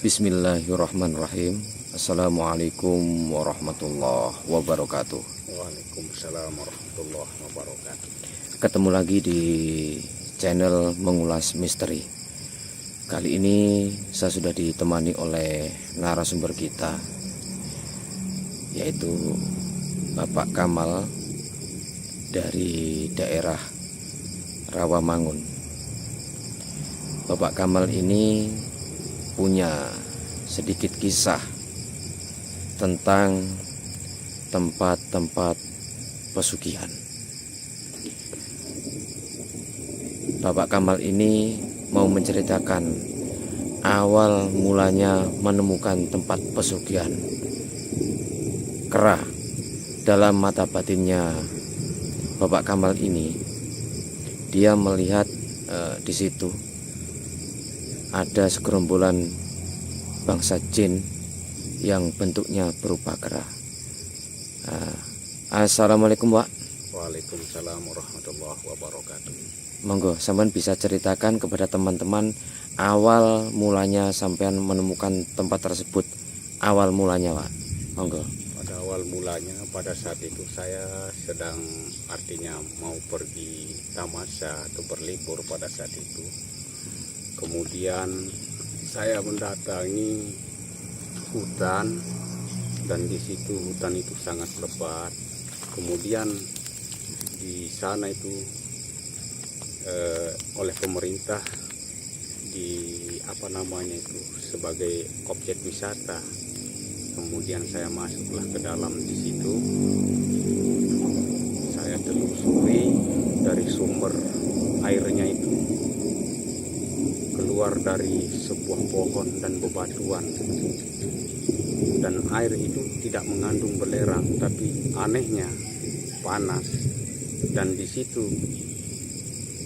Bismillahirrahmanirrahim. Assalamualaikum warahmatullahi wabarakatuh. Waalaikumsalam warahmatullahi wabarakatuh. Ketemu lagi di channel Mengulas Misteri. Kali ini saya sudah ditemani oleh narasumber kita, yaitu Bapak Kamal dari daerah Rawamangun. Bapak Kamal ini punya sedikit kisah tentang tempat-tempat pesugihan. Bapak Kamal ini mau menceritakan awal mulanya menemukan tempat pesugihan kera. Dalam mata batinnya Bapak Kamal ini, dia melihat di situ ada segerombolan bangsa jin yang bentuknya berupa kera. Assalamualaikum, Pak. Waalaikumsalam warahmatullahi wabarakatuh. Monggo, sampean bisa ceritakan kepada teman-teman awal mulanya sampean menemukan tempat tersebut. Awal mulanya, Pak. Monggo. Pada awal mulanya, pada saat itu saya sedang artinya mau pergi tamasya atau berlibur pada saat itu. Kemudian saya mendatangi hutan, dan di situ hutan itu sangat lebat. Kemudian di sana itu oleh pemerintah sebagai objek wisata. Kemudian saya masuklah ke dalam di situ. Saya telusuri dari sumber airnya itu, keluar dari sebuah pohon dan bebatuan, dan air itu tidak mengandung belerang, tapi anehnya panas. Dan di situ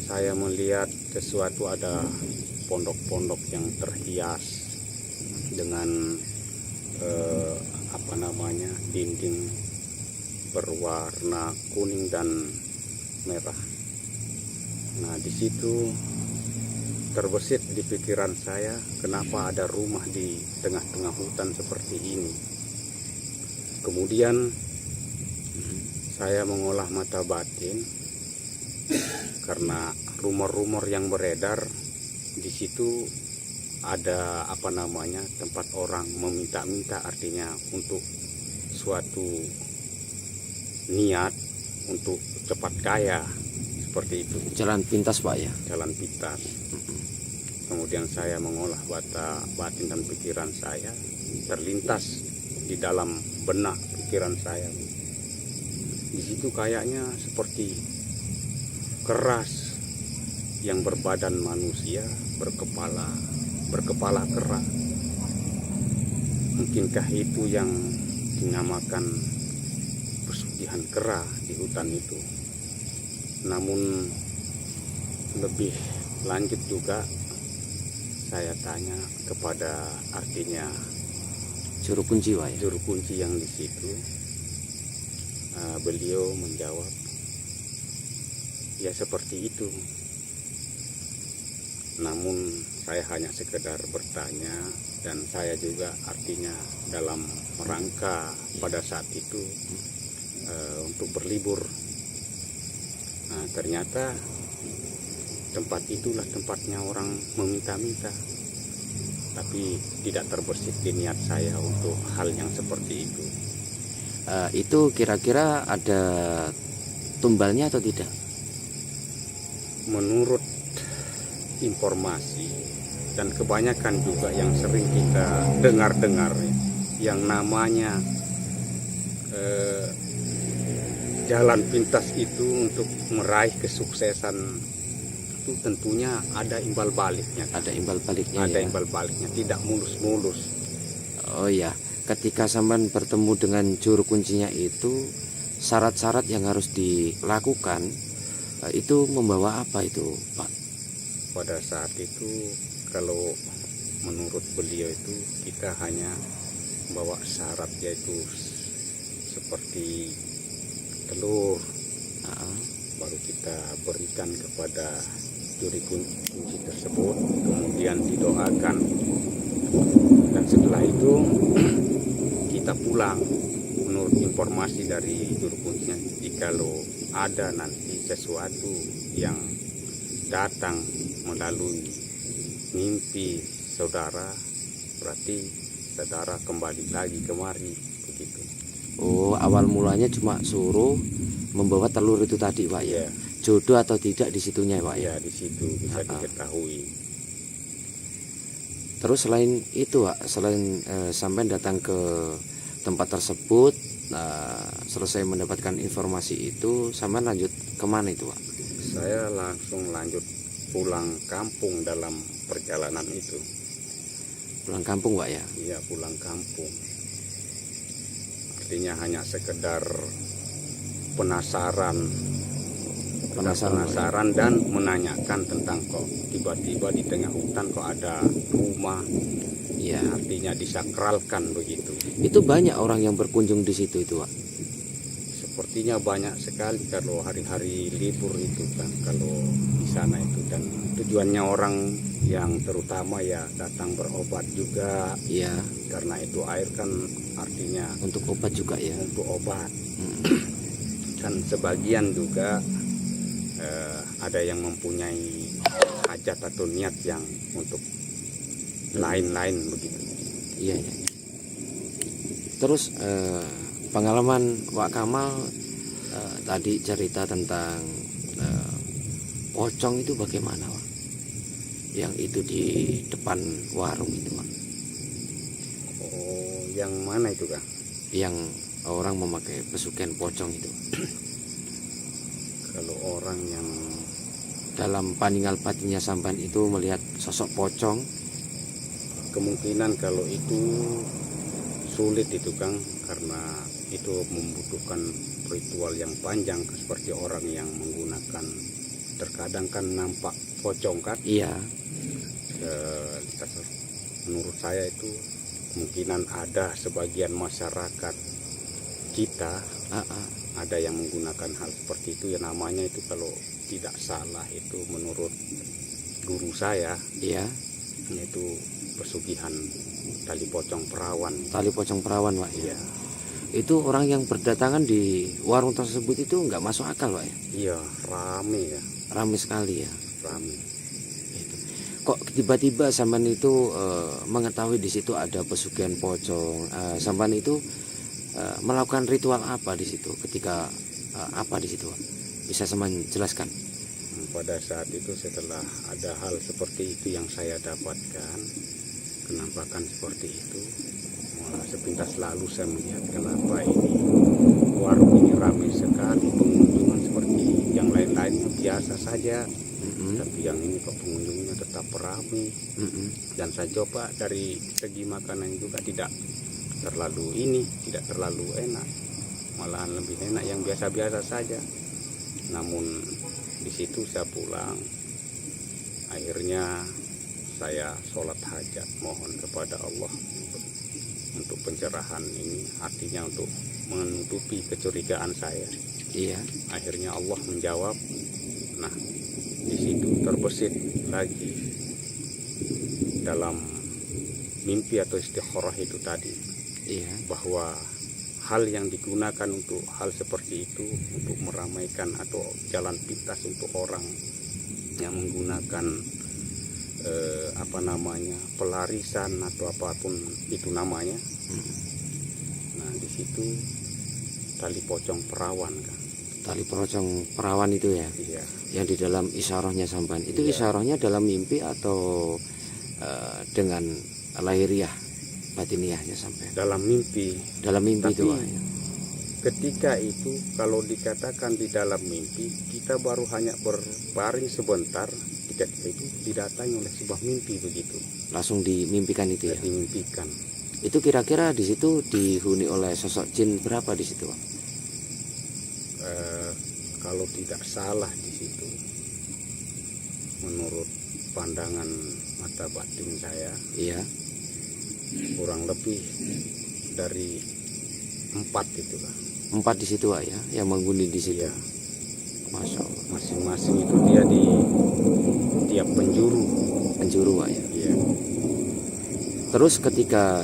saya melihat sesuatu, ada pondok-pondok yang terhias dengan dinding berwarna kuning dan merah. Nah, di situ terbesit di pikiran saya, kenapa ada rumah di tengah-tengah hutan seperti ini. Kemudian saya mengolah mata batin, karena rumor-rumor yang beredar di situ ada tempat orang meminta-minta, artinya untuk suatu niat untuk cepat kaya, seperti itu. Jalan pintas, Pak, ya? Jalan pintas. Kemudian saya mengolah batin dan pikiran saya, terlintas di dalam benak pikiran saya. Di situ kayaknya seperti keras yang berbadan manusia, berkepala kera. Mungkinkah itu yang dinamakan pesugihan kera di hutan itu? Namun lebih lanjut juga saya tanya kepada artinya Juru kunci, Pak, ya? juru kunci yang di situ. Beliau menjawab, ya seperti itu. Namun saya hanya sekedar bertanya, dan saya juga artinya dalam rangka pada saat itu untuk berlibur. Nah, ternyata tempat itulah tempatnya orang meminta-minta, tapi tidak terbesit di niat saya untuk hal yang seperti itu. Itu kira-kira ada tumbalnya atau tidak? Menurut informasi dan kebanyakan juga yang sering kita dengar-dengar, yang namanya jalan pintas itu untuk meraih kesuksesan itu tentunya ada imbal baliknya. Ada imbal baliknya. Ada ya? imbal baliknya, tidak mulus-mulus. Oh ya, ketika sampean bertemu dengan juru kuncinya itu, syarat-syarat yang harus dilakukan itu membawa apa itu, Pak? Pada saat itu, kalau menurut beliau itu, kita hanya bawa syarat, yaitu seperti telur. Baru kita berikan kepada juru kunci tersebut, kemudian didoakan itu kita pulang. Menurut informasi dari juru kuncinya, jikalau ada nanti sesuatu yang datang melalui mimpi saudara, berarti saudara kembali lagi kemari, begitu. Oh, awal mulanya cuma suruh membawa telur itu tadi, Pak ya. Ya, Jodoh atau tidak di situnya, Pak ya. ya di situ bisa diketahui. Terus selain itu, Pak, selain sampai datang ke tempat tersebut, selesai mendapatkan informasi itu, sampai lanjut kemana itu, Pak? Saya langsung lanjut pulang kampung dalam perjalanan itu. Pulang kampung, Pak ya? Iya, pulang kampung. Artinya hanya sekedar penasaran dan menanyakan tentang kok tiba-tiba di tengah hutan kok ada rumah. Iya. Artinya disakralkan begitu. Itu banyak orang yang berkunjung di situ itu, Pak. Sepertinya banyak sekali kalau hari-hari libur itu kan, kalau di sana itu, dan tujuannya orang yang terutama ya datang berobat juga. Iya. Karena itu air kan artinya Untuk obat juga ya. untuk obat. Dan sebagian juga ada yang mempunyai hajat atau niat yang untuk lain-lain begitu. Iya, iya. Terus pengalaman Wak Kamal tadi cerita tentang pocong itu bagaimana, Wak? Yang itu di depan warung itu, Wak. Oh, yang mana itu, Kang? Yang orang memakai pesugihan pocong itu. Kalau orang yang Dalam paninggal batinnya sampean itu melihat sosok pocong. kemungkinan kalau itu sulit itu, Kang, karena itu membutuhkan ritual yang panjang seperti orang yang menggunakan, terkadang kan nampak pocong kan. Iya. Menurut saya itu kemungkinan ada sebagian masyarakat kita ada yang menggunakan hal seperti itu, ya namanya itu kalau tidak salah itu menurut guru saya, Iya. yaitu pesugihan tali pocong perawan. Tali pocong perawan, Pak. Iya, Itu orang yang berdatangan di warung tersebut itu nggak masuk akal, Pak ya. iya, rame ya, Ramai sekali ya. rame. Kok tiba-tiba sampean itu mengetahui di situ ada pesugihan pocong? Sampean itu melakukan ritual apa di situ ketika apa di situ, Pak? Bisa sampean jelaskan? Pada saat itu setelah ada hal seperti itu yang saya dapatkan, kenampakan seperti itu, sepintas lalu saya melihat kenapa ini warung ini ramai sekali, pengunjungan seperti yang lain-lain biasa saja, tapi yang ini kok pengunjungnya tetap ramai. Dan saya coba dari segi makanan juga tidak tidak terlalu enak, malahan lebih enak yang biasa-biasa saja. Namun di situ saya pulang, akhirnya saya sholat hajat, mohon kepada Allah untuk pencerahan ini, artinya untuk menutupi kecurigaan saya. Iya. Akhirnya Allah menjawab. Nah, di situ terbesit lagi dalam mimpi atau istikharah itu tadi, Iya. bahwa hal yang digunakan untuk hal seperti itu untuk meramaikan atau jalan pintas untuk orang yang menggunakan pelarisan atau apapun itu namanya. Nah, di situ tali pocong perawan, kan. Tali pocong perawan itu ya. Iya. Yang di dalam isyarahnya sampean. Itu Iya. isyarahnya dalam mimpi atau dengan lahiriah batiniahnya sampean? Dalam mimpi. Dalam mimpi Tapi itu, Pak. ketika itu kalau dikatakan di dalam mimpi, kita baru hanya berbaring sebentar, ketika itu didatangi oleh sebuah mimpi begitu. Langsung dimimpikan itu ya. Dimimpikan. Itu kira-kira di situ dihuni oleh sosok jin berapa di situ, Pak? Kalau tidak salah di situ, menurut pandangan mata batin saya, Iya. kurang lebih dari 4 itu, Pak. 4 di situ, Pak ya, yang menghuni di situ. Iya. Masya Allah. Masing-masing itu dia di tiap penjuru. Penjuru, Pak ya. Iya. Terus ketika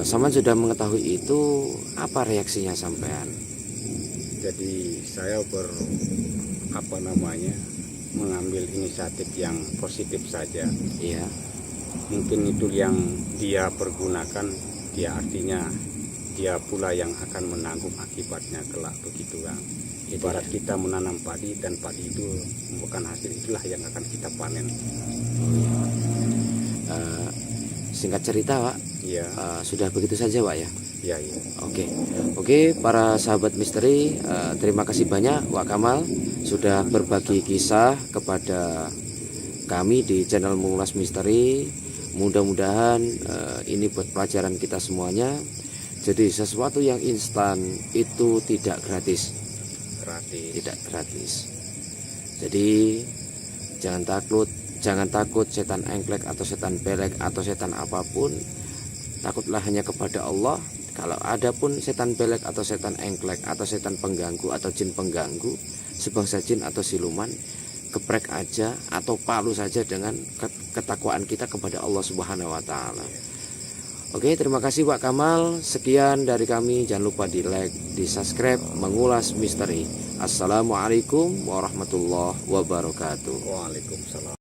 Sampean sudah mengetahui itu, apa reaksinya sampean? Jadi saya mengambil inisiatif yang positif saja. Iya. Mungkin itu yang dia pergunakan, dia artinya dia pula yang akan menanggung akibatnya kelak, begitu kan. Ibarat kita menanam padi dan padi itu membuahkan hasil, itulah yang akan kita panen. Singkat cerita Pak, Iya. sudah begitu saja Pak ya. Iya, iya. Oke, para sahabat misteri, terima kasih banyak Wak Kamal sudah berbagi kisah kepada kami di channel Mengulas Misteri. Mudah-mudahan ini buat pelajaran kita semuanya. Jadi sesuatu yang instan itu tidak gratis. Tidak gratis. Jadi jangan takut setan engklek atau setan belek atau setan apapun. Takutlah hanya kepada Allah. Kalau ada pun setan belek atau setan engklek atau setan pengganggu atau jin pengganggu, sebangsa jin atau siluman, geprek aja atau palu saja dengan ketakwaan kita kepada Allah Subhanahu wa taala. Oke, terima kasih Pak Kamal. Sekian dari kami. Jangan lupa di like, di subscribe Mengulas Misteri. Assalamualaikum warahmatullahi wabarakatuh. Waalaikumsalam.